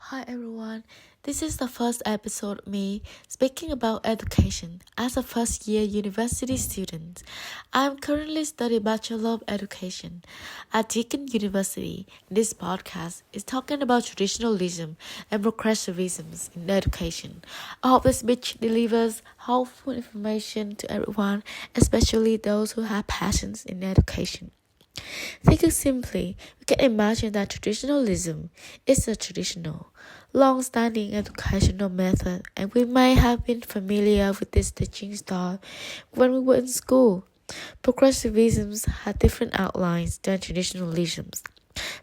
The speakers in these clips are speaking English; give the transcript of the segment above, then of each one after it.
Hi everyone, this is the first episode of me speaking about education as a first year university student. I am currently studying Bachelor of Education at Deakin University. This podcast is talking about traditionalism and progressivism in education. I hope this speech delivers helpful information to everyone, especially those who have passions in education. Thinking simply, we can imagine that traditionalism is a traditional, long-standing educational method, and we may have been familiar with this teaching style when we were in school. Progressivisms had different outlines than traditionalisms,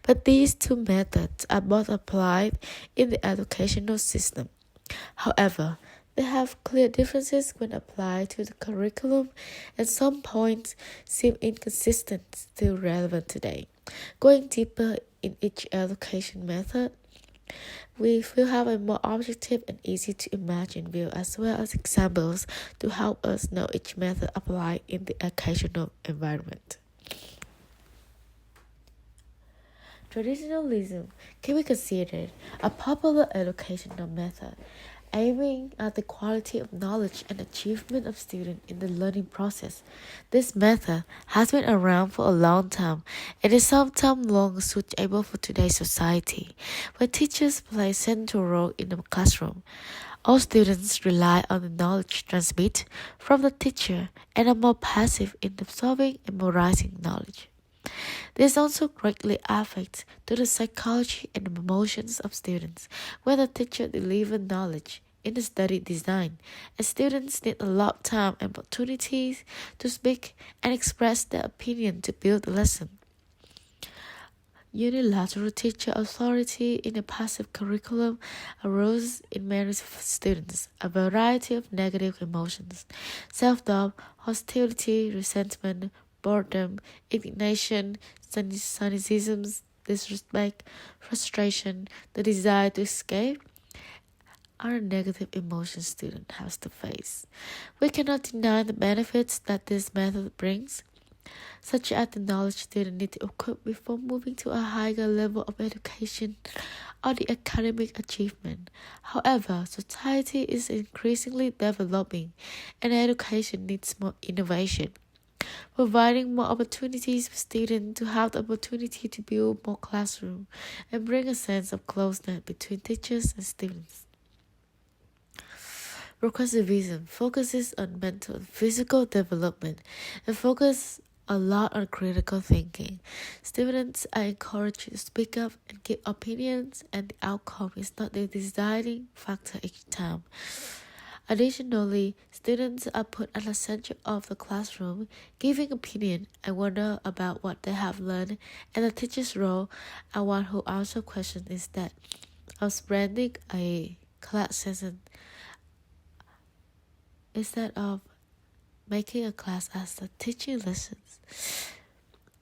but these two methods are both applied in the educational system. However, they have clear differences when applied to the curriculum, and some points seem inconsistent, still relevant today. Going deeper in each education method, we will have a more objective and easy to imagine view as well as examples to help us know each method applied in the educational environment. Traditionalism can be considered a popular educational method aiming at the quality of knowledge and achievement of students in the learning process. This method has been around for a long time and is sometimes long suitable for today's society, where teachers play a central role in the classroom. All students rely on the knowledge transmitted from the teacher and are more passive in absorbing and memorizing knowledge. This also greatly affects to the psychology and emotions of students when the teacher delivers knowledge in the study design, and students need a lot of time and opportunities to speak and express their opinion to build the lesson. Unilateral teacher authority in a passive curriculum arose in many students a variety of negative emotions: self-doubt, hostility, resentment, boredom, indignation, cynicism, disrespect, frustration, the desire to escape are negative emotions student has to face. We cannot deny the benefits that this method brings, such as the knowledge students need to equip before moving to a higher level of education or the academic achievement. However, society is increasingly developing and education needs more innovation, providing more opportunities for students to have the opportunity to build more classrooms and bring a sense of closeness between teachers and students. Progressivism focuses on mental and physical development and focuses a lot on critical thinking. Students are encouraged to speak up and give opinions, and the outcome is not the deciding factor each time. Additionally, students are put at the center of the classroom, giving opinion and wonder about what they have learned, and the teacher's role, and one who answers questions instead of spreading a class session instead of making a class as the teaching lessons.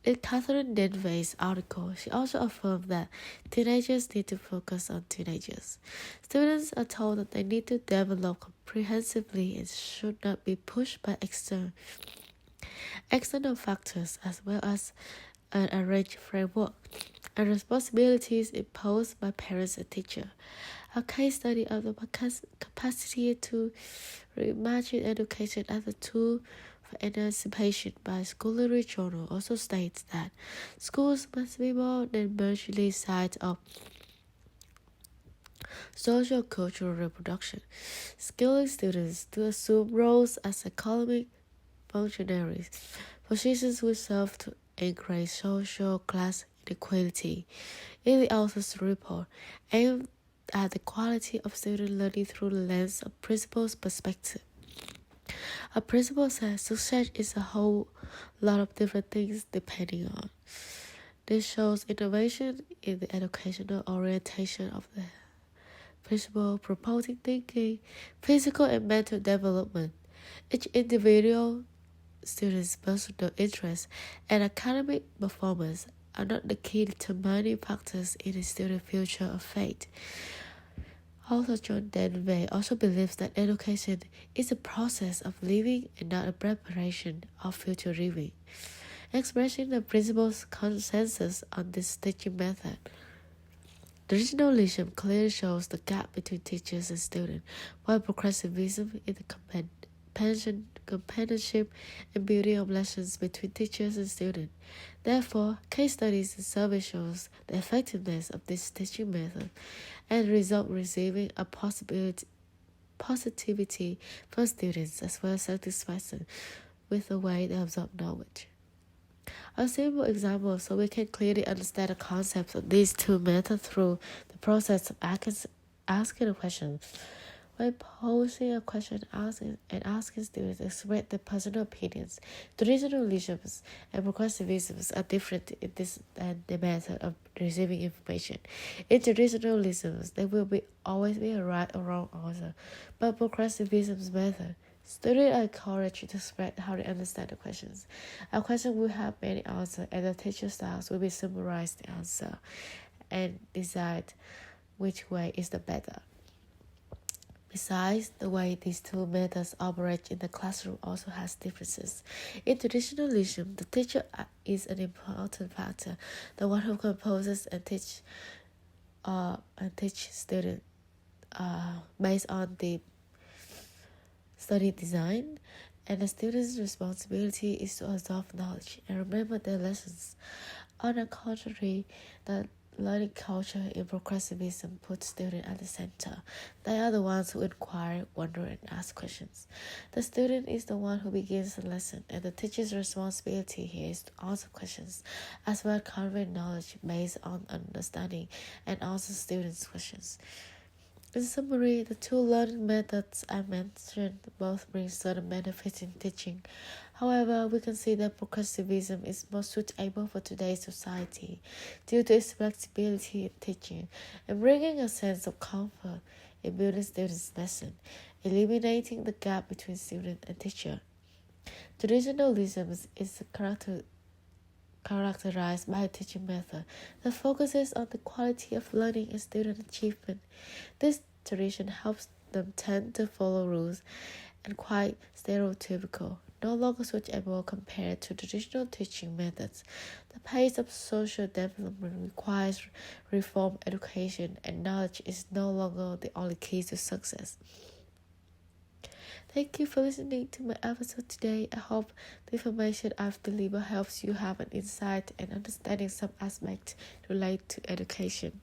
In Catherine Denvey's article, she also affirmed that teenagers need to focus on teenagers. Students are told that they need to develop comprehensively and should not be pushed by external factors as well as an arranged framework and responsibilities imposed by parents and teachers. A case study of the capacity to reimagine education as a tool for emancipation by Scholarly Journal also states that schools must be more than merely sites of social cultural reproduction, skilling students to assume roles as economic functionaries, positions which serve to encourage social class inequality. In the author's report, aimed at the quality of student learning through the lens of principal's perspective. A principal says success is a whole lot of different things depending on. This shows innovation in the educational orientation of the principal, promoting thinking, physical and mental development. Each individual student's personal interests and academic performance are not the key determining factors in a student's future or fate. Author John Denvey also believes that education is a process of living and not a preparation of future living, expressing the principal's consensus on this teaching method. Traditionalism clearly shows the gap between teachers and students, while progressivism is the companionship and beauty of lessons between teachers and students. Therefore, case studies and survey shows the effectiveness of this teaching method and result receiving a positivity for students as well as satisfaction with the way they absorb knowledge. A simple example so we can clearly understand the concepts of these two methods through the process of asking a question. When posing a question asking students to express their personal opinions, traditionalisms and progressivisms are different in this than the method of receiving information. In traditionalisms, there will always be a right or wrong answer, but progressivism's method, students are encouraged to express how they understand the questions. A question will have many answers, and the teacher styles will be summarize the answer and decide which way is the better. Besides, the way these two methods operate in the classroom also has differences. In traditionalism, the teacher is an important factor, the one who composes and teach students based on the study design, and the student's responsibility is to absorb knowledge and remember their lessons. On the contrary, the learning culture in progressivism puts students at the center. They are the ones who inquire, wonder, and ask questions. The student is the one who begins the lesson, and the teacher's responsibility here is to answer questions, as well as convey knowledge based on understanding and answer students' questions. In summary, the two learning methods I mentioned both bring certain benefits in teaching. However, we can see that progressivism is most suitable for today's society due to its flexibility in teaching and bringing a sense of comfort in building students' lesson, eliminating the gap between student and teacher. Traditionalism is characterized by a teaching method that focuses on the quality of learning and student achievement. This tradition helps them tend to follow rules and quite stereotypical, no longer suitable compared to traditional teaching methods. The pace of social development requires reform education, and knowledge is no longer the only key to success. Thank you for listening to my episode today. I hope the information I've delivered helps you have an insight and understanding some aspects related to education.